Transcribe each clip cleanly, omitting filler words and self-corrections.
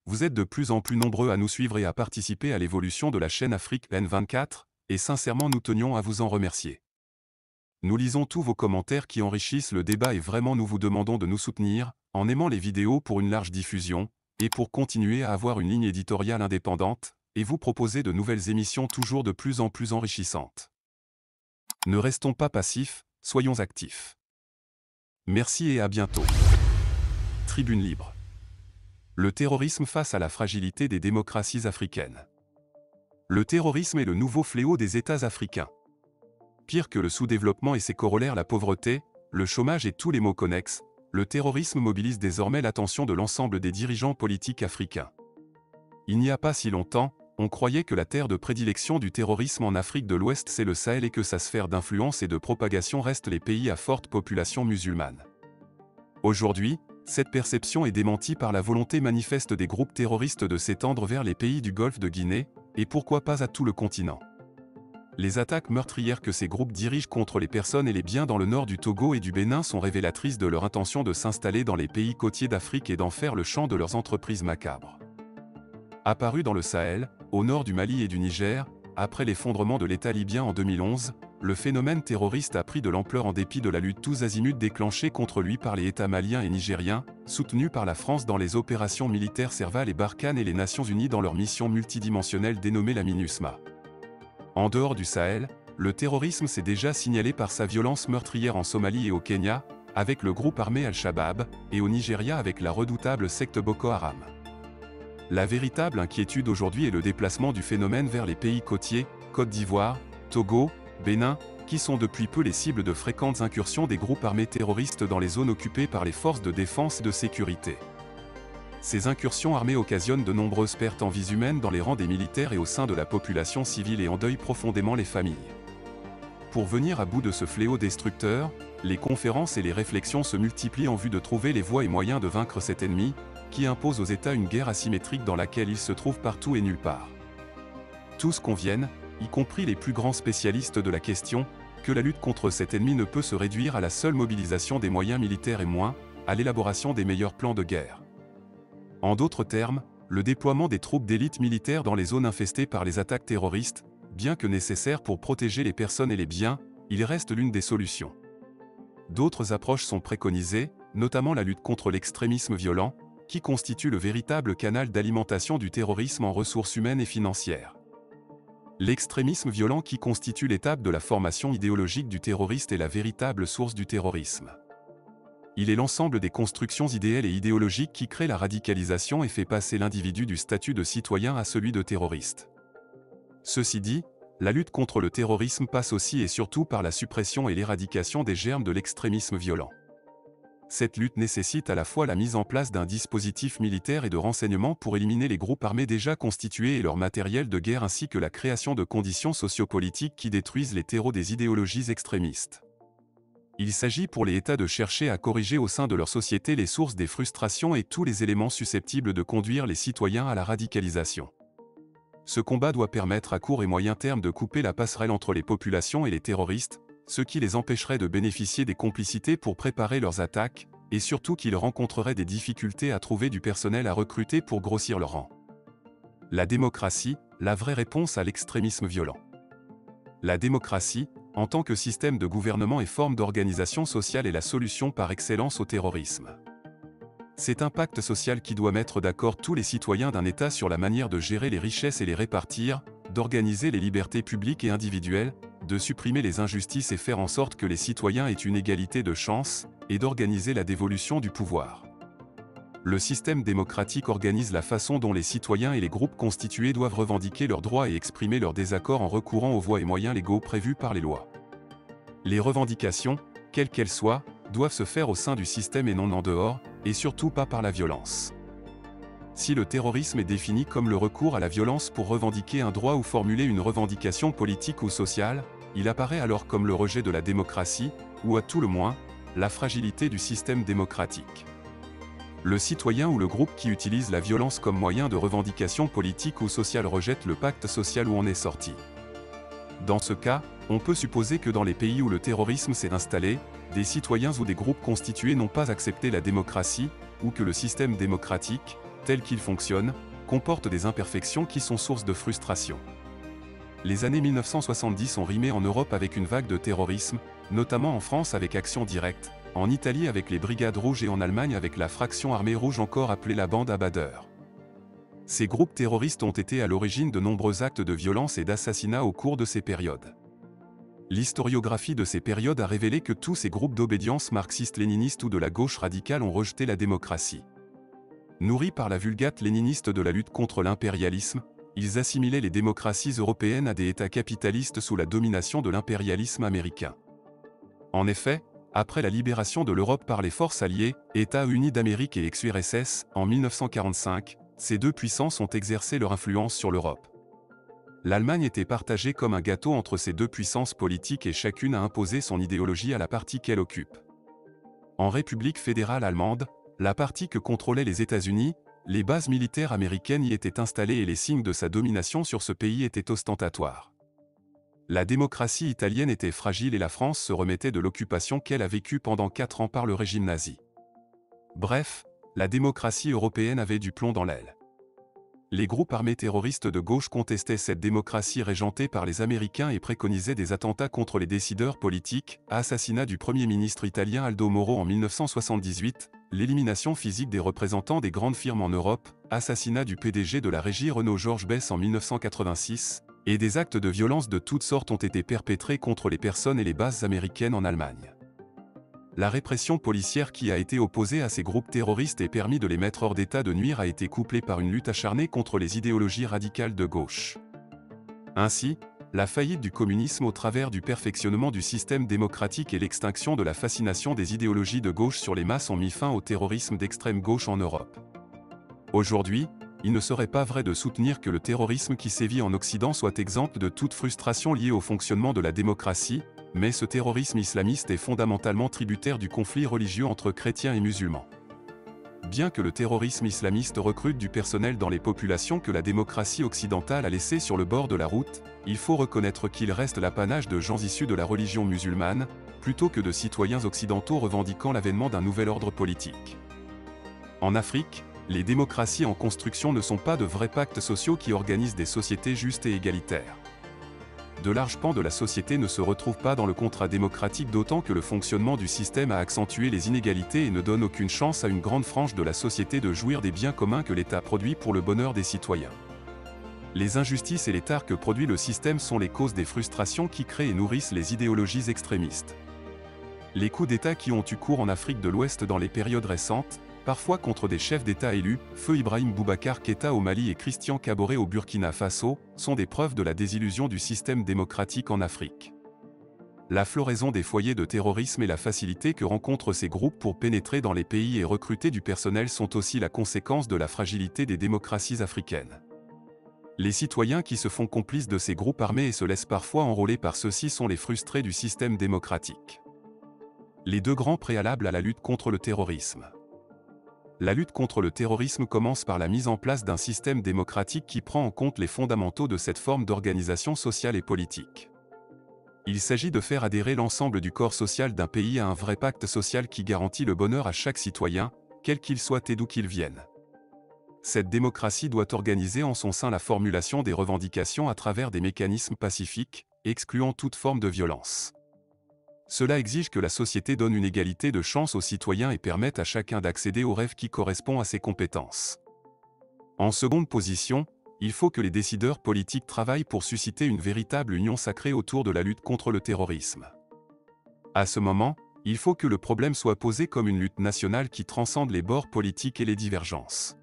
Vous êtes de plus en plus nombreux à nous suivre et à participer à l'évolution de la chaîne Afrique N24, et sincèrement nous tenions à vous en remercier. Nous lisons tous vos commentaires qui enrichissent le débat et vraiment nous vous demandons de nous soutenir, en aimant les vidéos pour une large diffusion, et pour continuer à avoir une ligne éditoriale indépendante, et vous proposer de nouvelles émissions toujours de plus en plus enrichissantes. Ne restons pas passifs, soyons actifs. Merci et à bientôt. Tribune libre. Le terrorisme face à la fragilité des démocraties africaines. Le terrorisme est le nouveau fléau des États africains. Pire que le sous-développement et ses corollaires, la pauvreté, le chômage et tous les maux connexes, le terrorisme mobilise désormais l'attention de l'ensemble des dirigeants politiques africains. Il n'y a pas si longtemps, on croyait que la terre de prédilection du terrorisme en Afrique de l'Ouest c'est le Sahel et que sa sphère d'influence et de propagation reste les pays à forte population musulmane. Aujourd'hui, cette perception est démentie par la volonté manifeste des groupes terroristes de s'étendre vers les pays du Golfe de Guinée, et pourquoi pas à tout le continent. Les attaques meurtrières que ces groupes dirigent contre les personnes et les biens dans le nord du Togo et du Bénin sont révélatrices de leur intention de s'installer dans les pays côtiers d'Afrique et d'en faire le champ de leurs entreprises macabres. Apparu dans le Sahel, au nord du Mali et du Niger, après l'effondrement de l'État libyen en 2011, le phénomène terroriste a pris de l'ampleur en dépit de la lutte tous azimuts déclenchée contre lui par les États maliens et nigériens, soutenus par la France dans les opérations militaires Serval et Barkhane et les Nations Unies dans leur mission multidimensionnelle dénommée la MINUSMA. En dehors du Sahel, le terrorisme s'est déjà signalé par sa violence meurtrière en Somalie et au Kenya, avec le groupe armé Al-Shabaab, et au Nigeria avec la redoutable secte Boko Haram. La véritable inquiétude aujourd'hui est le déplacement du phénomène vers les pays côtiers, Côte d'Ivoire, Togo, Bénin, qui sont depuis peu les cibles de fréquentes incursions des groupes armés terroristes dans les zones occupées par les forces de défense et de sécurité. Ces incursions armées occasionnent de nombreuses pertes en vies humaines dans les rangs des militaires et au sein de la population civile et endeuillent profondément les familles. Pour venir à bout de ce fléau destructeur, les conférences et les réflexions se multiplient en vue de trouver les voies et moyens de vaincre cet ennemi, qui impose aux États une guerre asymétrique dans laquelle il se trouve partout et nulle part. Tous conviennent, y compris les plus grands spécialistes de la question, que la lutte contre cet ennemi ne peut se réduire à la seule mobilisation des moyens militaires et moins, à l'élaboration des meilleurs plans de guerre. En d'autres termes, le déploiement des troupes d'élite militaires dans les zones infestées par les attaques terroristes, bien que nécessaire pour protéger les personnes et les biens, il reste l'une des solutions. D'autres approches sont préconisées, notamment la lutte contre l'extrémisme violent, qui constitue le véritable canal d'alimentation du terrorisme en ressources humaines et financières. L'extrémisme violent qui constitue l'étape de la formation idéologique du terroriste est la véritable source du terrorisme. Il est l'ensemble des constructions idéales et idéologiques qui créent la radicalisation et fait passer l'individu du statut de citoyen à celui de terroriste. Ceci dit, la lutte contre le terrorisme passe aussi et surtout par la suppression et l'éradication des germes de l'extrémisme violent. Cette lutte nécessite à la fois la mise en place d'un dispositif militaire et de renseignement pour éliminer les groupes armés déjà constitués et leur matériel de guerre ainsi que la création de conditions sociopolitiques qui détruisent les terreaux des idéologies extrémistes. Il s'agit pour les États de chercher à corriger au sein de leur société les sources des frustrations et tous les éléments susceptibles de conduire les citoyens à la radicalisation. Ce combat doit permettre à court et moyen terme de couper la passerelle entre les populations et les terroristes, ce qui les empêcherait de bénéficier des complicités pour préparer leurs attaques, et surtout qu'ils rencontreraient des difficultés à trouver du personnel à recruter pour grossir leur rang. La démocratie, la vraie réponse à l'extrémisme violent. La démocratie, en tant que système de gouvernement et forme d'organisation sociale est la solution par excellence au terrorisme. C'est un pacte social qui doit mettre d'accord tous les citoyens d'un État sur la manière de gérer les richesses et les répartir, d'organiser les libertés publiques et individuelles, de supprimer les injustices et faire en sorte que les citoyens aient une égalité de chances, et d'organiser la dévolution du pouvoir. Le système démocratique organise la façon dont les citoyens et les groupes constitués doivent revendiquer leurs droits et exprimer leurs désaccords en recourant aux voies et moyens légaux prévus par les lois. Les revendications, quelles qu'elles soient, doivent se faire au sein du système et non en dehors, et surtout pas par la violence. Si le terrorisme est défini comme le recours à la violence pour revendiquer un droit ou formuler une revendication politique ou sociale, il apparaît alors comme le rejet de la démocratie, ou à tout le moins, la fragilité du système démocratique. Le citoyen ou le groupe qui utilise la violence comme moyen de revendication politique ou sociale rejette le pacte social où on est sorti. Dans ce cas, on peut supposer que dans les pays où le terrorisme s'est installé, des citoyens ou des groupes constitués n'ont pas accepté la démocratie, ou que le système démocratique, tel qu'il fonctionne, comporte des imperfections qui sont source de frustration. Les années 1970 ont rimé en Europe avec une vague de terrorisme, notamment en France avec Action Directe, en Italie avec les Brigades Rouges et en Allemagne avec la fraction armée rouge encore appelée la Bande à Bader. Ces groupes terroristes ont été à l'origine de nombreux actes de violence et d'assassinat au cours de ces périodes. L'historiographie de ces périodes a révélé que tous ces groupes d'obédience marxiste-léniniste ou de la gauche radicale ont rejeté la démocratie. Nourris par la vulgate léniniste de la lutte contre l'impérialisme, ils assimilaient les démocraties européennes à des États capitalistes sous la domination de l'impérialisme américain. En effet, après la libération de l'Europe par les forces alliées, États unis d'Amérique et ex-URSS, en 1945, ces deux puissances ont exercé leur influence sur l'Europe. L'Allemagne était partagée comme un gâteau entre ces deux puissances politiques et chacune a imposé son idéologie à la partie qu'elle occupe. En République fédérale allemande, la partie que contrôlaient les États-Unis, les bases militaires américaines y étaient installées et les signes de sa domination sur ce pays étaient ostentatoires. La démocratie italienne était fragile et la France se remettait de l'occupation qu'elle a vécue pendant 4 ans par le régime nazi. Bref, la démocratie européenne avait du plomb dans l'aile. Les groupes armés terroristes de gauche contestaient cette démocratie régentée par les Américains et préconisaient des attentats contre les décideurs politiques, assassinat du Premier ministre italien Aldo Moro en 1978, l'élimination physique des représentants des grandes firmes en Europe, assassinat du PDG de la régie Renault Georges Bess en 1986, et des actes de violence de toutes sortes ont été perpétrés contre les personnes et les bases américaines en Allemagne. La répression policière qui a été opposée à ces groupes terroristes et permis de les mettre hors d'état de nuire a été couplée par une lutte acharnée contre les idéologies radicales de gauche. Ainsi, la faillite du communisme au travers du perfectionnement du système démocratique et l'extinction de la fascination des idéologies de gauche sur les masses ont mis fin au terrorisme d'extrême gauche en Europe. Aujourd'hui, il ne serait pas vrai de soutenir que le terrorisme qui sévit en Occident soit exempt de toute frustration liée au fonctionnement de la démocratie, mais ce terrorisme islamiste est fondamentalement tributaire du conflit religieux entre chrétiens et musulmans. Bien que le terrorisme islamiste recrute du personnel dans les populations que la démocratie occidentale a laissées sur le bord de la route, il faut reconnaître qu'il reste l'apanage de gens issus de la religion musulmane, plutôt que de citoyens occidentaux revendiquant l'avènement d'un nouvel ordre politique. En Afrique, les démocraties en construction ne sont pas de vrais pactes sociaux qui organisent des sociétés justes et égalitaires. De larges pans de la société ne se retrouvent pas dans le contrat démocratique d'autant que le fonctionnement du système a accentué les inégalités et ne donne aucune chance à une grande frange de la société de jouir des biens communs que l'État produit pour le bonheur des citoyens. Les injustices et les tares que produit le système sont les causes des frustrations qui créent et nourrissent les idéologies extrémistes. Les coups d'État qui ont eu cours en Afrique de l'Ouest dans les périodes récentes, parfois contre des chefs d'État élus, feu Ibrahim Boubacar Keïta au Mali et Christian Kaboré au Burkina Faso, sont des preuves de la désillusion du système démocratique en Afrique. La floraison des foyers de terrorisme et la facilité que rencontrent ces groupes pour pénétrer dans les pays et recruter du personnel sont aussi la conséquence de la fragilité des démocraties africaines. Les citoyens qui se font complices de ces groupes armés et se laissent parfois enrôler par ceux-ci sont les frustrés du système démocratique. Les deux grands préalables à la lutte contre le terrorisme. La lutte contre le terrorisme commence par la mise en place d'un système démocratique qui prend en compte les fondamentaux de cette forme d'organisation sociale et politique. Il s'agit de faire adhérer l'ensemble du corps social d'un pays à un vrai pacte social qui garantit le bonheur à chaque citoyen, quel qu'il soit et d'où qu'il vienne. Cette démocratie doit organiser en son sein la formulation des revendications à travers des mécanismes pacifiques, excluant toute forme de violence. Cela exige que la société donne une égalité de chances aux citoyens et permette à chacun d'accéder au rêve qui correspond à ses compétences. En seconde position, il faut que les décideurs politiques travaillent pour susciter une véritable union sacrée autour de la lutte contre le terrorisme. À ce moment, il faut que le problème soit posé comme une lutte nationale qui transcende les bords politiques et les divergences.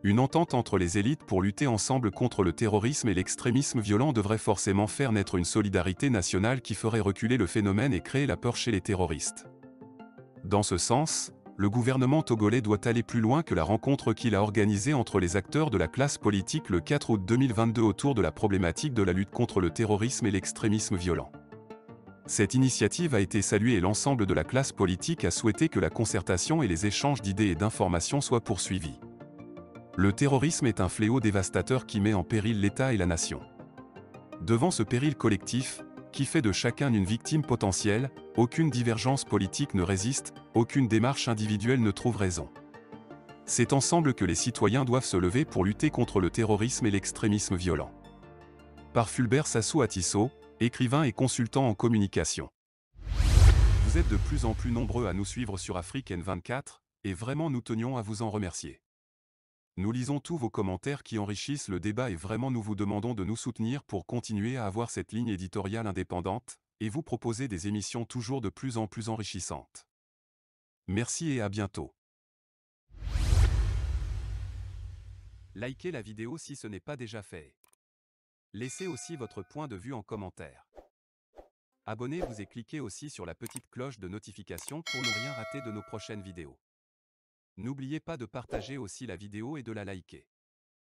Une entente entre les élites pour lutter ensemble contre le terrorisme et l'extrémisme violent devrait forcément faire naître une solidarité nationale qui ferait reculer le phénomène et créer la peur chez les terroristes. Dans ce sens, le gouvernement togolais doit aller plus loin que la rencontre qu'il a organisée entre les acteurs de la classe politique le 4 août 2022 autour de la problématique de la lutte contre le terrorisme et l'extrémisme violent. Cette initiative a été saluée et l'ensemble de la classe politique a souhaité que la concertation et les échanges d'idées et d'informations soient poursuivis. Le terrorisme est un fléau dévastateur qui met en péril l'État et la nation. Devant ce péril collectif, qui fait de chacun une victime potentielle, aucune divergence politique ne résiste, aucune démarche individuelle ne trouve raison. C'est ensemble que les citoyens doivent se lever pour lutter contre le terrorisme et l'extrémisme violent. Par Fulbert Sassou Atisso, écrivain et consultant en communication. Vous êtes de plus en plus nombreux à nous suivre sur Afrique N24, et vraiment nous tenions à vous en remercier. Nous lisons tous vos commentaires qui enrichissent le débat et vraiment nous vous demandons de nous soutenir pour continuer à avoir cette ligne éditoriale indépendante, et vous proposer des émissions toujours de plus en plus enrichissantes. Merci et à bientôt. Likez la vidéo si ce n'est pas déjà fait. Laissez aussi votre point de vue en commentaire. Abonnez-vous et cliquez aussi sur la petite cloche de notification pour ne rien rater de nos prochaines vidéos. N'oubliez pas de partager aussi la vidéo et de la liker.